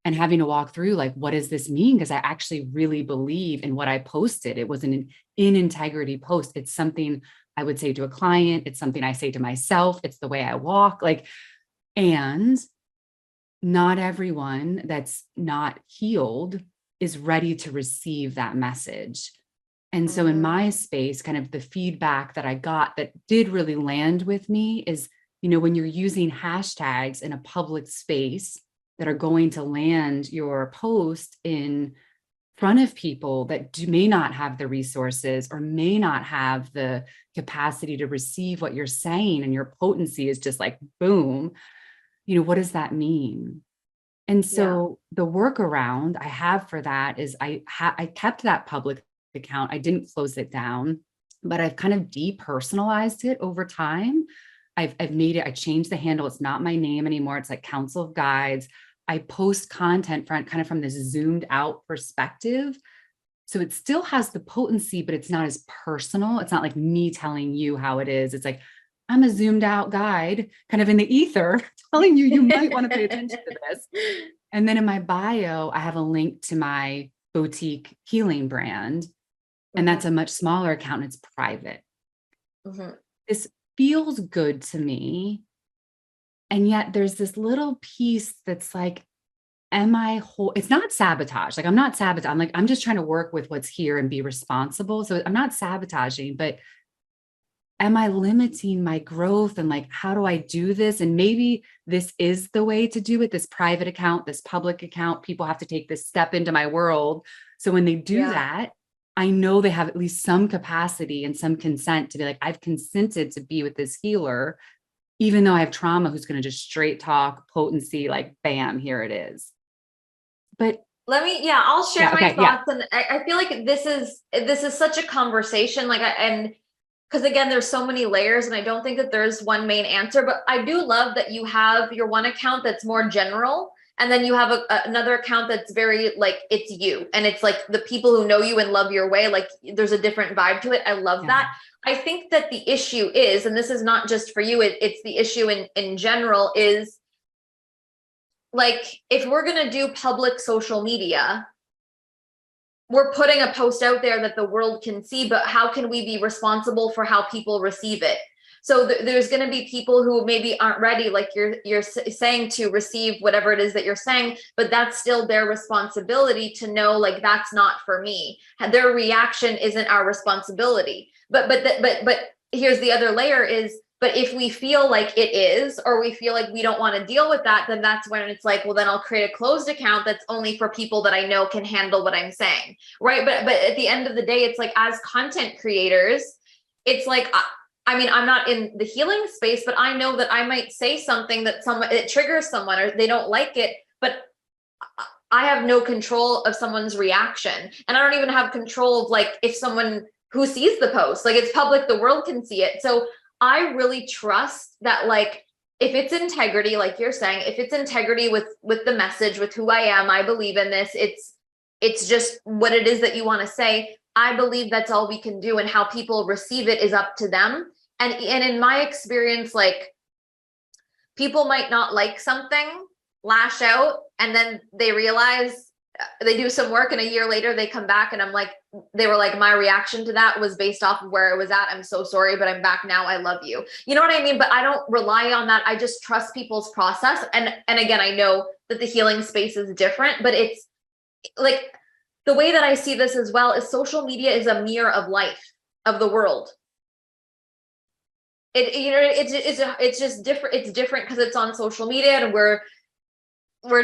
and having to walk through like, what does this mean? Because I actually really believe in what I posted. It was an in integrity post. It's something I would say to a client. It's something I say to myself. It's the way I walk. And not everyone that's not healed is ready to receive that message. And so in my space, kind of the feedback that I got that did really land with me is, when you're using hashtags in a public space that are going to land your post in front of people that may not have the resources or may not have the capacity to receive what you're saying, and your potency is just like, boom, what does that mean? And so the workaround I have for that is I kept that public account. I didn't close it down, but I've kind of depersonalized it over time. I've made it, I changed the handle. It's not my name anymore. It's like Council of Guides. I post content kind of from this zoomed out perspective. So it still has the potency, but it's not as personal. It's not like me telling you how it is. It's like, I'm a zoomed out guide kind of in the ether telling you might want to pay attention to this. And then in my bio, I have a link to my boutique healing brand. And that's a much smaller account. And it's private. This feels good to me. And yet there's this little piece that's like, it's not sabotage. Like I'm not sabotage. I'm just trying to work with what's here and be responsible. So I'm not sabotaging, but am I limiting my growth? And like, how do I do this? And maybe this is the way to do it. This private account, this public account, people have to take this step into my world. So when they do that, I know they have at least some capacity and some consent to be like, I've consented to be with this healer, even though I have trauma, who's going to just straight talk potency, like, bam, here it is. But I'll share my thoughts. And I feel like this is such a conversation, and because again, there's so many layers and I don't think that there's one main answer, but I do love that you have your one account that's more general. And then you have another account that's very like, it's you. And it's like the people who know you and love your way, like there's a different vibe to it. I love that. I think that the issue is, and this is not just for you, it's the issue in general is like, if we're going to do public social media, we're putting a post out there that the world can see, but how can we be responsible for how people receive it? So there's going to be people who maybe aren't ready, like you're saying, to receive whatever it is that you're saying, but that's still their responsibility to know, like, that's not for me. Their reaction isn't our responsibility. But here's the other layer is, but if we feel like it is, or we feel like we don't want to deal with that, then that's when it's like, well, then I'll create a closed account that's only for people that I know can handle what I'm saying, right? But at the end of the day, it's like, as content creators, it's like, I mean, I'm not in the healing space, but I know that I might say something that it triggers someone or they don't like it, but I have no control of someone's reaction. And I don't even have control of like, if someone who sees the post, like it's public, the world can see it. So I really trust that, like, if it's integrity, like you're saying, if it's integrity with the message, with who I am, I believe in this, it's just what it is that you want to say. I believe that's all we can do, and how people receive it is up to them. And in my experience, like, people might not like something, lash out, and then they realize, they do some work, and a year later they come back and I'm like, they were like, my reaction to that was based off of where it was at. I'm so sorry, but I'm back now. I love you. You know what I mean? But I don't rely on that. I just trust people's process. And again, I know that the healing space is different, but it's like, the way that I see this as well is social media is a mirror of life, of the world. It's just different. It's different because it's on social media and we're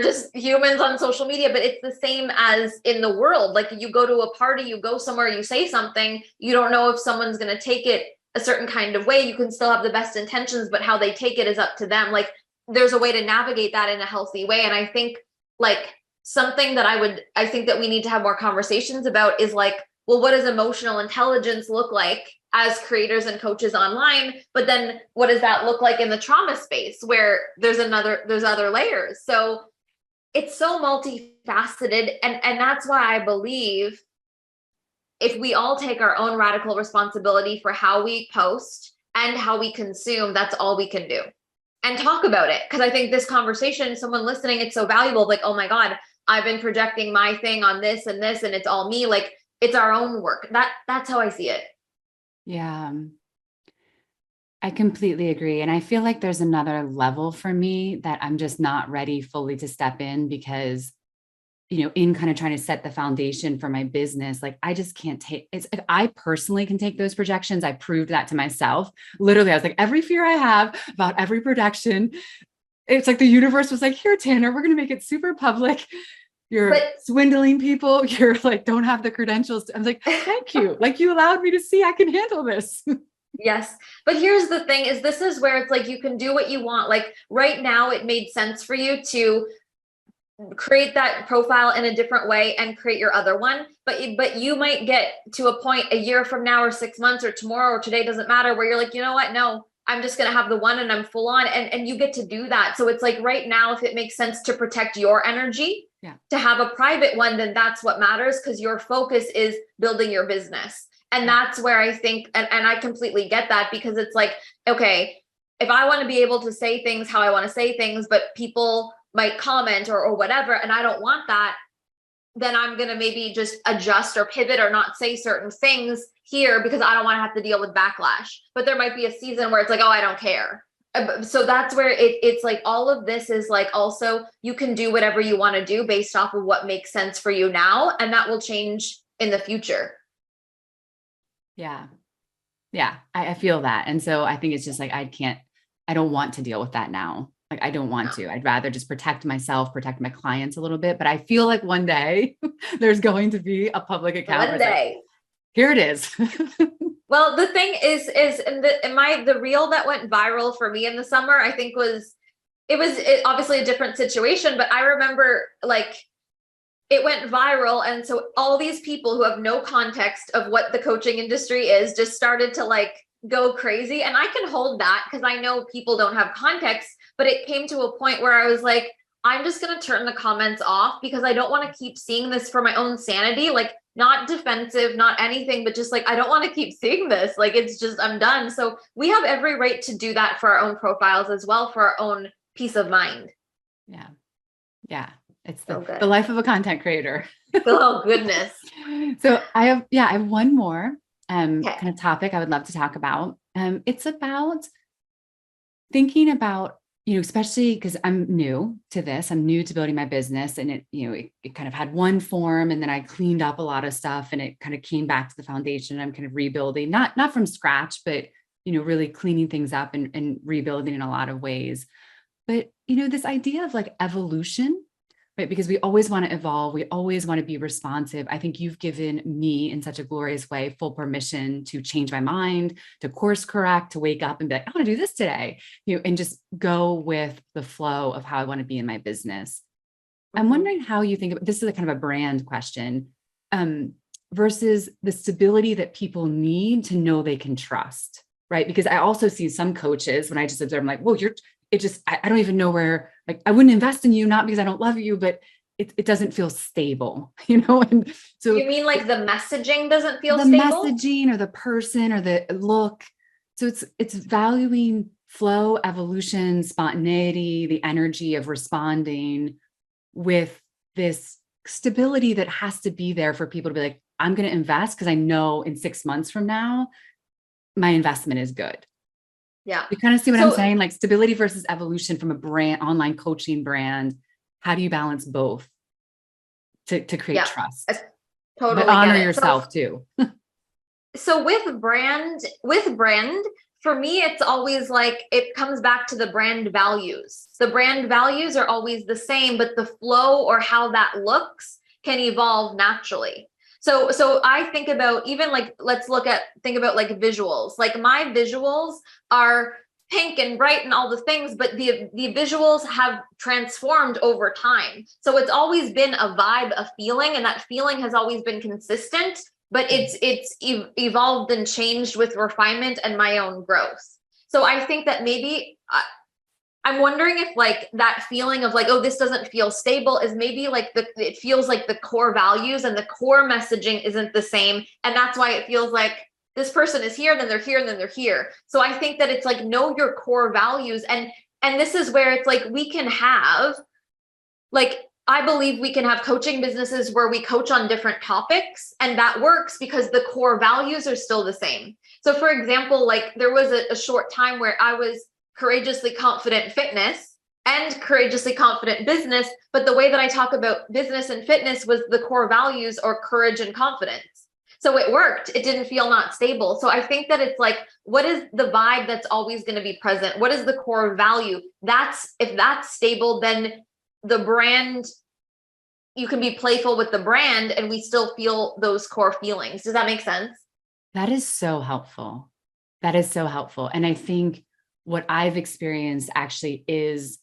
just humans on social media, but it's the same as in the world. Like, you go to a party, you go somewhere, you say something, you don't know if someone's going to take it a certain kind of way. You can still have the best intentions, but how they take it is up to them. Like, there's a way to navigate that in a healthy way. And I think, like, something that I think that we need to have more conversations about is like, well, what does emotional intelligence look like as creators and coaches online? But then what does that look like in the trauma space, where there's other layers? So it's so multifaceted. And that's why I believe if we all take our own radical responsibility for how we post and how we consume, that's all we can do. And talk about it. Because I think this conversation, someone listening, it's so valuable. Like, oh my God, I've been projecting my thing on this and this, and it's all me. Like, it's our own work. That's how I see it. Yeah, I completely agree. And I feel like there's another level for me that I'm just not ready fully to step in, because, you know, in kind of trying to set the foundation for my business, like, I just can't take it's like, I personally can take those projections. I proved that to myself. Literally, I was like, every fear I have about every production, it's like the universe was like, here, Tanner, we're going to make it super public. You're swindling people. You're like, don't have the credentials. I was like, thank you. Like, you allowed me to see I can handle this. Yes. But here's the thing is, this is where it's like, you can do what you want. Like, right now, it made sense for you to create that profile in a different way and create your other one. But you might get to a point a year from now, or 6 months, or tomorrow, or today, doesn't matter, where you're like, you know what? No, I'm just going to have the one and I'm full on. And you get to do that. So it's like, right now, if it makes sense to protect your energy, to have a private one, then that's what matters, because your focus is building your business. And that's where I think, and I completely get that, because it's like, okay, if I want to be able to say things how I want to say things, but people might comment or whatever, and I don't want that, then I'm going to maybe just adjust or pivot or not say certain things here, because I don't want to have to deal with backlash. But there might be a season where it's like, oh, I don't care. So that's where it's like all of this is like, also you can do whatever you want to do based off of what makes sense for you now, and that will change in the future. Yeah. Yeah. I feel that. And so I think it's just like, I don't want to deal with that now. Like, I don't want to. I'd rather just protect myself, protect my clients a little bit. But I feel like one day there's going to be a public account. One day. Like, here it is. Well, the thing is the reel that went viral for me in the summer, I think it was obviously a different situation, but I remember like it went viral. And so all these people who have no context of what the coaching industry is just started to like go crazy. And I can hold that because I know people don't have context, but it came to a point where I was like, I'm just going to turn the comments off because I don't want to keep seeing this for my own sanity. Like, not defensive, not anything, but just like, I don't want to keep seeing this. Like, it's just, I'm done. So we have every right to do that for our own profiles as well, for our own peace of mind. Yeah. Yeah. It's So the life of a content creator. Oh, goodness. So I have one more Okay. kind of topic I would love to talk about. It's about thinking about, especially because I'm new to this, I'm new to building my business, and it kind of had one form, and then I cleaned up a lot of stuff, and it kind of came back to the foundation. I'm kind of rebuilding, not from scratch, but, really cleaning things up and rebuilding in a lot of ways. But, this idea of like evolution, right? Because we always want to evolve. We always want to be responsive. I think you've given me in such a glorious way, full permission to change my mind, to course correct, to wake up and be like, I want to do this today, and just go with the flow of how I want to be in my business. I'm wondering how you think about, this is a kind of a brand question, versus the stability that people need to know they can trust, right? Because I also see some coaches, when I just observe, I'm like, whoa, I don't even know where, like, I wouldn't invest in you, not because I don't love you, but it doesn't feel stable, And so you mean like the messaging doesn't feel the stable? messaging or the person or the look. So it's valuing flow, evolution, spontaneity, the energy of responding with this stability that has to be there for people to be like, I'm going to invest because I know in 6 months from now, my investment is good. Yeah. You kind of see what I'm saying? Like stability versus evolution from a brand, online coaching brand. How do you balance both to create trust? I totally but honor get it. yourself too. So with brand, for me, it's always like, it comes back to the brand values. The brand values are always the same, but the flow or how that looks can evolve naturally. So I think about, even like, think about like visuals. Like my visuals are pink and bright and all the things, but the visuals have transformed over time. So it's always been a vibe, a feeling, and that feeling has always been consistent, but it's evolved and changed with refinement and my own growth. So I think that maybe I'm wondering if like that feeling of like, oh, this doesn't feel stable, is maybe like it feels like the core values and the core messaging isn't the same. And that's why it feels like this person is here, then they're here, and then they're here. So I think that it's like, know your core values. And this is where it's like, we can have, like, I believe we can have coaching businesses where we coach on different topics, and that works because the core values are still the same. So for example, like there was a short time where I was courageously confident fitness and courageously confident business, but the way that I talk about business and fitness was the core values or courage and confidence. So it worked. It didn't feel not stable. So I think that it's like, what is the vibe that's always going to be present? What is the core value? If that's stable, then the brand, you can be playful with the brand and we still feel those core feelings. Does that make sense? That is so helpful. That is so helpful. And I think what I've experienced actually is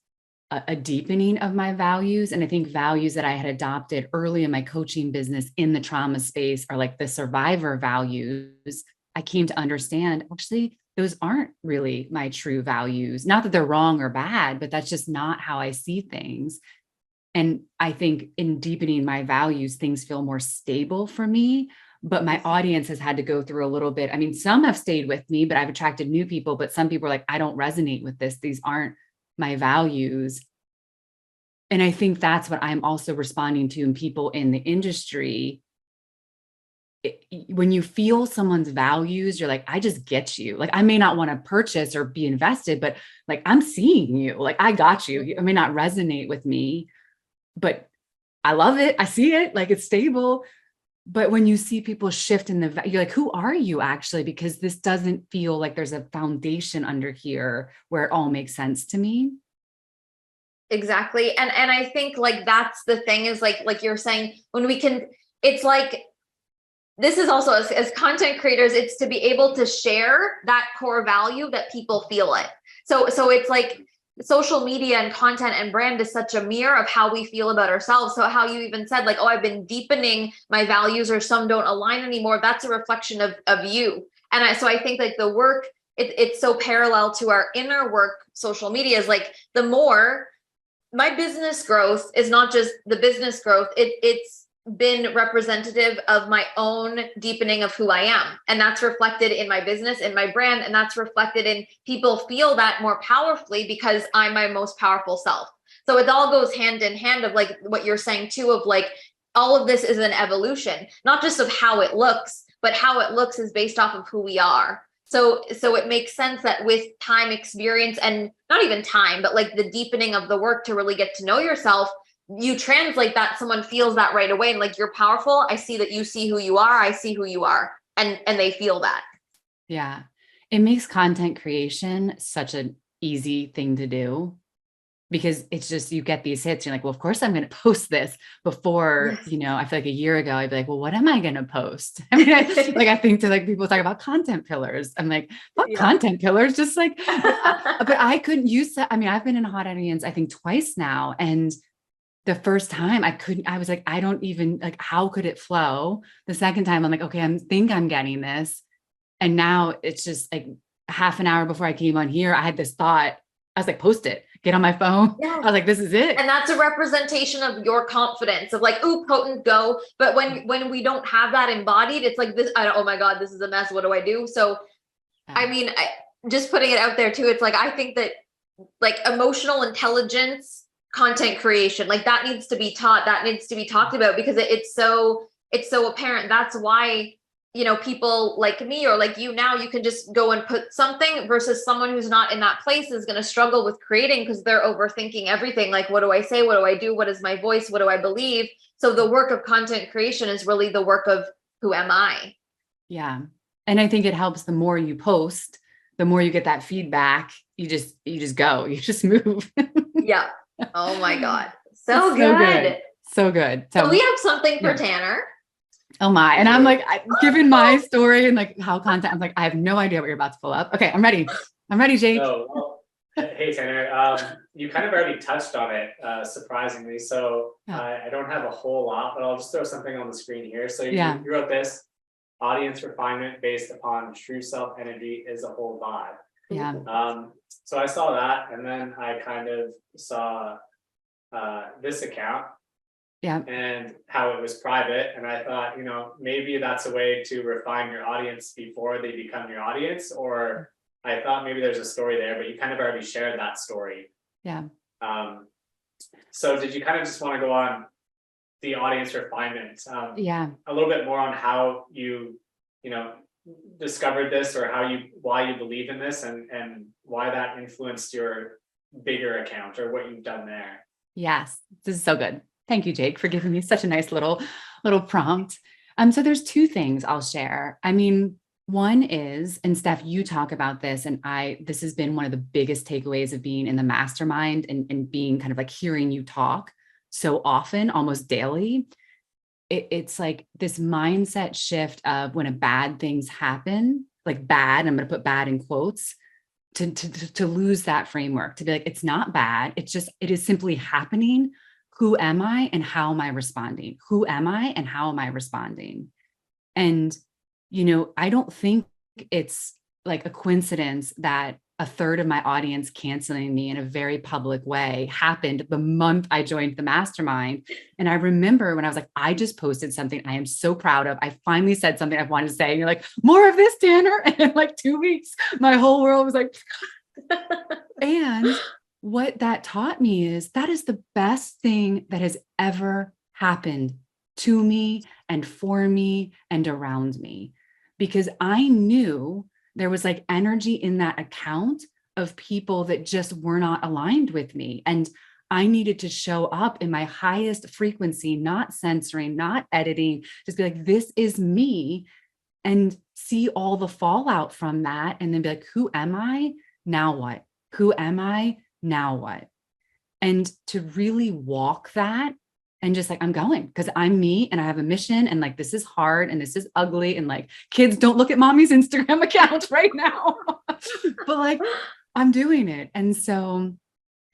a deepening of my values. And I think values that I had adopted early in my coaching business in the trauma space are like the survivor values. I came to understand, actually, those aren't really my true values. Not that they're wrong or bad, but that's just not how I see things. And I think in deepening my values, things feel more stable for me. But my audience has had to go through a little bit. I mean, some have stayed with me, but I've attracted new people. But some people are like, I don't resonate with this. These aren't my values. And I think that's what I'm also responding to in people in the industry. when you feel someone's values, you're like, I just get you. Like, I may not want to purchase or be invested, but like, I'm seeing you, like, I got you. It may not resonate with me, but I love it. I see it, like it's stable. But when you see people shift in you're like, who are you actually? Because this doesn't feel like there's a foundation under here where it all makes sense to me. Exactly. And I think like, that's the thing is like you're saying, when we can, it's like, this is also as content creators, it's to be able to share that core value that people feel it. So it's like social media and content and brand is such a mirror of how we feel about ourselves. So how you even said like, oh, I've been deepening my values or some don't align anymore. That's a reflection of you. And so I think like the work, it's so parallel to our inner work. Social media is like, the more my business growth is not just the business growth. It's been representative of my own deepening of who I am. And that's reflected in my business, in my brand. And that's reflected in people feel that more powerfully because I'm my most powerful self. So it all goes hand in hand of like what you're saying too, of like, all of this is an evolution, not just of how it looks, but how it looks is based off of who we are. So it makes sense that with time, experience, and not even time, but like the deepening of the work to really get to know yourself, you translate that, someone feels that right away. And like, you're powerful. I see that you see who you are. I see who you are. And they feel that. Yeah. It makes content creation such an easy thing to do because it's just, you get these hits. You're like, well, of course I'm going to post this before, Yes. you know, I feel like a year ago, I'd be like, well, what am I going to post? I mean, I think to like people talk about content pillars. I'm like, what content pillars? Just like, but I couldn't use that. I mean, I've been in hot audience, I think twice now. And the first time I was like, I don't even like, how could it flow? The second time I'm like, okay, I'm getting this. And now it's just like half an hour before I came on here, I had this thought. I was like, post it, get on my phone. Yeah. I was like, this is it. And that's a representation of your confidence of like, ooh, potent, go. But when we don't have that embodied, it's like this, oh my God, this is a mess. What do I do? So, I mean, just putting it out there too. It's like, I think that like emotional intelligence, content creation, like that needs to be taught, that needs to be talked about because it's so apparent. That's why, you know, people like me or like you now, you can just go and put something versus someone who's not in that place is going to struggle with creating because they're overthinking everything. Like, what do I say? What do I do? What is my voice? What do I believe? So the work of content creation is really the work of who am I? Yeah. And I think it helps the more you post, the more you get that feedback, you just go, you just move. Yeah. Oh my God. So good. So good. So we have something for Tanner. Oh my. And I'm like, given my story and like how content, I'm like, I have no idea what you're about to pull up. Okay. I'm ready. Jake. So, well, hey, Tanner, you kind of already touched on it, surprisingly. So I don't have a whole lot, but I'll just throw something on the screen here. So you wrote this: audience refinement based upon true self energy is a whole vibe. Yeah. So I saw that, and then I kind of saw this account and how it was private. And I thought, you know, maybe that's a way to refine your audience before they become your audience. Or I thought maybe there's a story there, but you kind of already shared that story. Yeah. So did you kind of just want to go on the audience refinement? A little bit more on how you know, discovered this, or why you believe in this, and why that influenced your bigger account or what you've done there. Yes, this is so good. Thank you, Jake, for giving me such a nice little prompt. So there's two things I'll share. I mean, one is, and Steph, you talk about this, and this has been one of the biggest takeaways of being in the mastermind and being kind of like hearing you talk so often, almost daily. It's like this mindset shift of when a bad things happen, like bad, I'm going to put bad in quotes, to lose that framework, to be like, it's not bad. It is simply happening. Who am I and how am I responding? Who am I and how am I responding? And, you know, I don't think it's like a coincidence that a third of my audience canceling me in a very public way happened the month I joined the mastermind. And I remember when I was like, I just posted something I am so proud of. I finally said something I wanted to say. And you're like, more of this, Tanner. And in like 2 weeks, my whole world was like, and what that taught me is that is the best thing that has ever happened to me and for me and around me, because I knew there was like energy in that account of people that just were not aligned with me. And I needed to show up in my highest frequency, not censoring, not editing, just be like, this is me, and see all the fallout from that. And then be like, who am I? Now what? Who am I? Now what? And to really walk that and just like, I'm going because I'm me and I have a mission, and like, this is hard and this is ugly. And like, kids, don't look at mommy's Instagram account right now, but like, I'm doing it. And so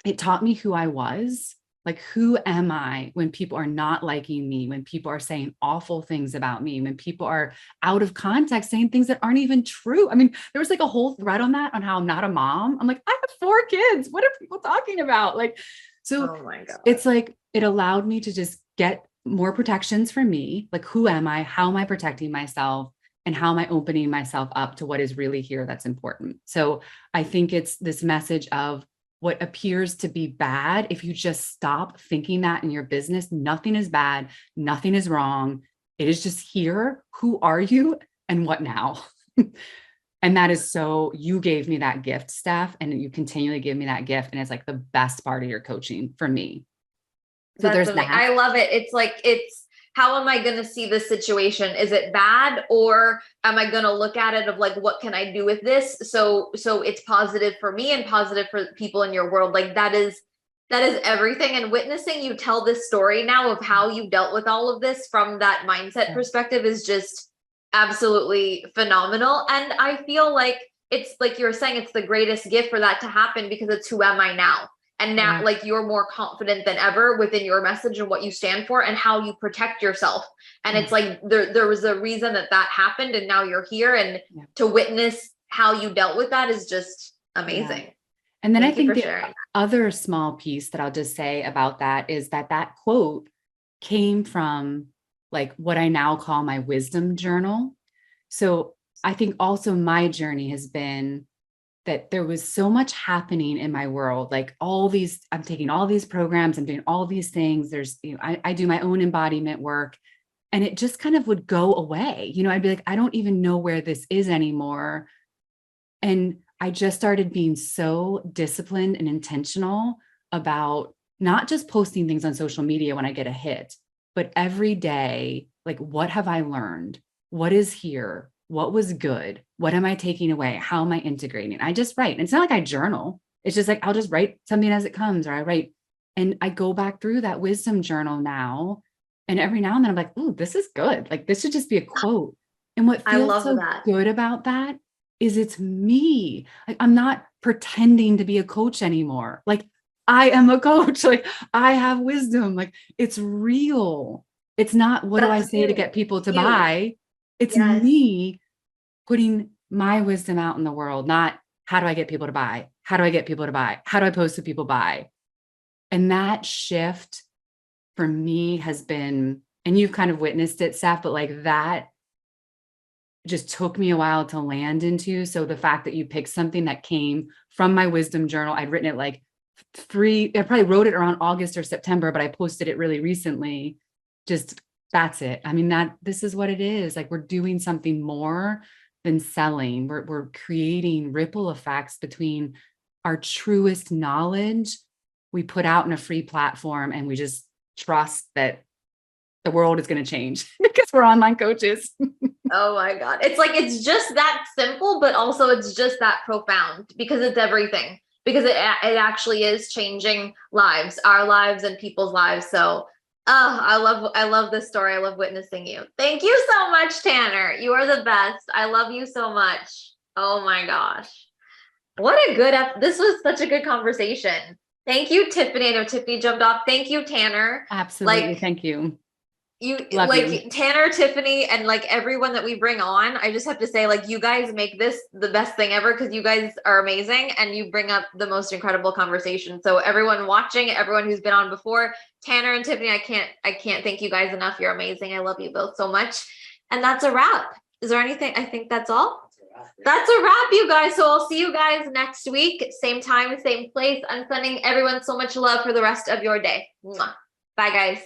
it taught me who I was. Like, who am I when people are not liking me, when people are saying awful things about me, when people are out of context saying things that aren't even true? I mean, there was like a whole thread on that, on how I'm not a mom. I'm like, I have 4 kids. What are people talking about? Like, so Oh my God. it's like, it allowed me to just get more protections for me. Like, who am I? How am I protecting myself? And how am I opening myself up to what is really here that's important? So I think it's this message of, what appears to be bad, if you just stop thinking that in your business, nothing is bad, nothing is wrong. It is just here. Who are you and what now? And that is, so you gave me that gift, Steph, and you continually give me that gift. And it's like the best part of your coaching for me. So there's that. I love it. It's like, how am I going to see this situation? Is it bad, or am I going to look at it of like, what can I do with this? So it's positive for me and positive for people in your world. Like that is everything. And witnessing you tell this story now of how you dealt with all of this from that mindset perspective is just absolutely phenomenal. And I feel like it's like you were saying, it's the greatest gift for that to happen, because it's who am I now? And now, like, you're more confident than ever within your message and what you stand for and how you protect yourself. And it's like, there was a reason that happened, and now you're here, and to witness how you dealt with that is just amazing. Yeah. And then Thank I think the sharing. other small piece that I'll just say about that is that quote came from like what I now call my wisdom journal. So I think also my journey has been that there was so much happening in my world, like I'm taking all these programs, I'm doing all these things. There's, I do my own embodiment work, and it just kind of would go away. I'd be like, I don't even know where this is anymore. And I just started being so disciplined and intentional about not just posting things on social media when I get a hit, but every day, like, what have I learned? What is here? What was good? What am I taking away? How am I integrating? I just write. And it's not like I journal. It's just like, I'll just write something as it comes, or I write, and I go back through that wisdom journal now. And every now and then I'm like, ooh, this is good. Like, this should just be a quote. And what feels so good about that is it's me. Like, I'm not pretending to be a coach anymore. Like, I am a coach. Like, I have wisdom. Like, it's real. It's not, what do I say to get people to buy? It's me putting my wisdom out in the world, not how do I get people to buy? How do I get people to buy? How do I post so people buy? And that shift for me has been, and you've kind of witnessed it, Steph, but like that just took me a while to land into. So the fact that you picked something that came from my wisdom journal, I'd written it like I probably wrote it around August or September, but I posted it really recently. Just, that's it. I mean, this is what it is. Like, we're doing something more than selling. We're creating ripple effects between our truest knowledge we put out in a free platform, and we just trust that the world is going to change because we're online coaches. Oh my God. It's like, it's just that simple, but also it's just that profound, because it's everything, because it actually is changing lives, our lives and people's lives. So I love this story. I love witnessing you. Thank you so much, Tanner. You are the best. I love you so much. Oh my gosh. What a good, this was such a good conversation. Thank you, Tiffany. I know Tiffany jumped off. Thank you, Tanner. Absolutely. Thank you. Love you. Tanner, Tiffany, and like everyone that we bring on, I just have to say, like, you guys make this the best thing ever, because you guys are amazing and you bring up the most incredible conversation. So everyone watching, everyone who's been on before, Tanner and Tiffany, I can't thank you guys enough. You're amazing. I love you both so much. And that's a wrap. Is there anything? I think that's all. That's a wrap, you guys. So I'll see you guys next week. Same time, same place. I'm sending everyone so much love for the rest of your day. Mwah. Bye, guys.